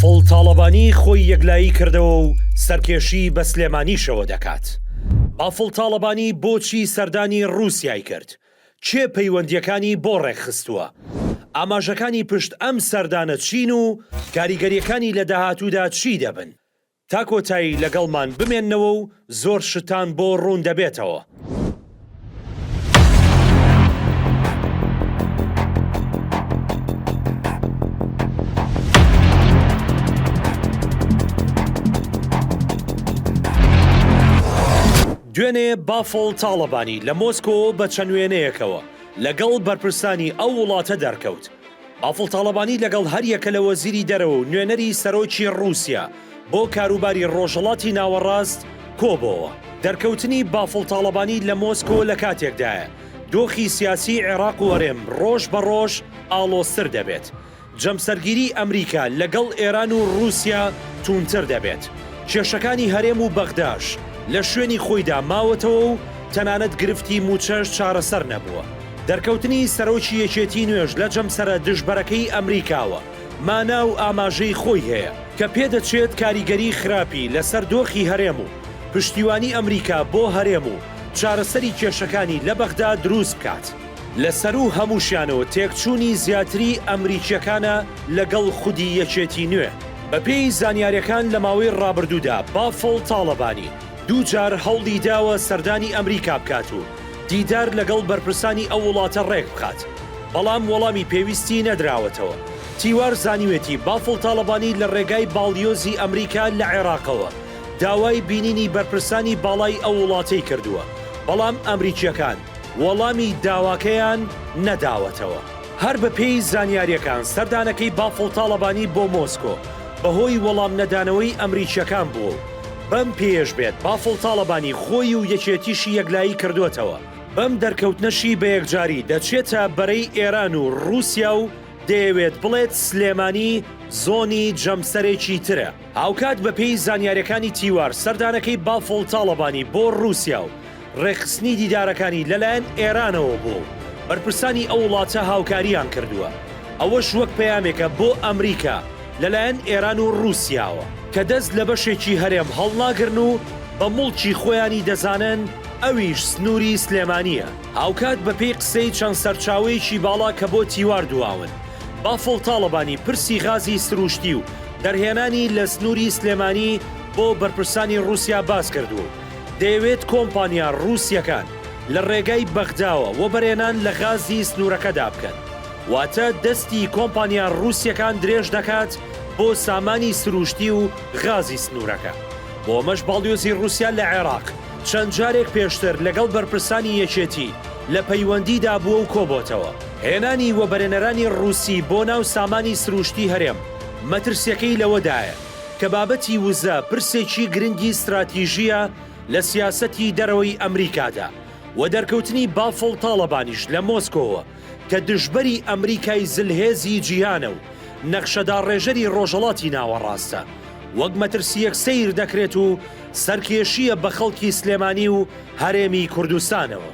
بافڵ تاڵەبانی خۆی یەکلایی کردەوە و سەرکێشی بە سلێمانیشەوە دەکات. بافڵ تاڵەبانی بۆچی سەردانی رووسیای کرد؟ چێ پەیوەندیەکانی بۆ ڕێکخستووە؟ ئاماژەکانی پشت ئەم سەردانە چین و کاریگەریەکانی لە داهاتوودا چی دەبن؟ تا کۆتایی لەگەڵمان بمێننەوە و زۆر شتان بۆ ڕوون دەبێتەوە. دوێنێ بافڵ تاڵەبانی لە مۆسکۆ بە چەند وێنەیەکەوە لەگەڵ بەرپرسانی ئەو وڵاتە دەرکەوت. بافڵ تاڵەبانی لەگەڵ هەر یەکە لە وەزیری دەرەوە و نوێنەری سەرۆکی رووسیا بۆ کاروباری ڕۆژهەڵاتی ناوەڕاست کۆبەوە. دەرکەوتنی بافڵ تاڵەبانی لە مۆسکۆ لە کاتێکدایە دۆخی سیاسی عێراق و وەرێم ڕۆژ بە ڕۆژ ئاڵۆزتر دەبێت. جەمسەرگیری ئەمریکا لەگەڵ ئێران و رووسیا توونتر دەبێت. کێشەکانی هەرێم و بەغداش لە شوێنی خۆیدا ماوەتەوە و تەنانەت گرفتی موچەش چارەسەر نەبووە. دەرکەوتنی سەرۆکی یەکێتی نوێژ لە جەمسەرە دژبەرەکەی ئەمریکاوە مانا و ئاماژەی خۆی هەیە کە پێدەچێت کاریگەری خراپی لەسەر دۆخی هەرێم و پشتیوانی ئەمریکا بۆ هەرێم و چارەسەری کێشەکانی لە بەغدا دروست بکات. لەسەر و هەمووشیانەوە تێکچوونی زیاتری ئەمریکیەکانە لەگەڵ خودی یەکێتی نوێ. بەپێی زانیاریەکان لە ماوەی ڕابردوودا بافڵ تاڵەبانی دووجار هەوڵی داوە سەردانی ئەمریکا بکات و دیدار لەگەڵ بەرپرسانی ئەو وڵاتە ڕێک بکات، بەڵام وەڵامی پێویستی نەدراوەتەوە. تیوار زانیوێتی بافڵ تاڵەبانی لە ڕێگای باڵیۆزی ئەمریکا لە عێراقەوە داوای بینینی بەرپرسانی باڵای ئەو وڵاتەی کردووە، بەڵام ئەمریکیەکان وەڵامی داواکەیان نەداوەتەوە. هەر بەپێی زانیاریەکان سەردانەکەی بافڵ تاڵەبانی بۆ مۆسکۆ بەهۆی وەڵام نەدانەوەی ئەمریکیەکان بووە. بەم پێش بێت بافڵ تاڵەبانی خۆی و یەکێتیشی یەکلایی کردوێتەوە. بەم دەرکەوتنەشی بە یەکجاری دەچێتە بەرەی ئێران و رووسیا و دەیەوێت بڵێت سلێمانی زۆنی جەمسەرێکی ترە. هاوکات بەپێی زانیاریەکانی تیوار سەردانەکەی بافڵ تاڵەبانی بۆ رووسیا و ڕێخستنی دیدارەکانی لەلایەن ئێرانەوە بوو. بەرپرسانی ئەو وڵاتە هاوکاریان کردووە. ئەوەش وەک پەیامێکە بۆ ئەمریکا لەلایەن ئێران و رووسیاوە کە دەست لە بەشێکی هەرێم هەڵناگرن و بە موڵکی خۆیانی دەزانن ئەویش سنووری سلێمانیە. هاوکات بەپێی قسەی چەند سەرچاوەیەکی باڵا کە بۆ تیوار دواون بافڵ تاڵەبانی پرسی غازی سروشتی و دەرهێنانی لە سنووری سلێمانی بۆ بەرپرسانی رووسیا باس کردووە. دەیەوێت کۆمپانیا رووسیەکان لە ڕێگای بەغداوە وەبەرێنان لە غازی سنوورەکەدا بکەن، واتە دەستی کۆمپانیا رووسیەکان درێژ دەکات بۆ سامانی سروشتی و غازی سنوورەکە. بۆ مەش باڵیۆزی رووسیا لە عێراق چەند جارێک پێشتر لەگەڵ بەرپرسانی یەکێتی لە پەیوەندیدا بووە و کۆبۆتەوە. هێنانی وەبەرێنەرانی رووسی بۆ ناو سامانی سروشتی هەرێم مەترسیەکەی لەوەدایە کە بابەتی وزە پرسێکی گرنگی استراتیژیە لە سیاسەتی دەرەوەی ئەمریکادا و دەرکەوتنی بافڵ تاڵەبانیش لە مۆسکۆوە کە دژبەری ئەمریکای زلهێزی جیهانە و نەخشەدا ڕێژەری ڕۆژهەڵاتی ناوەڕاستە، وەک مەترسیەک سیر دەکرێت و سەرکێشیە بە خەڵکی سلێمانی و هەرێمی کوردستانەوە.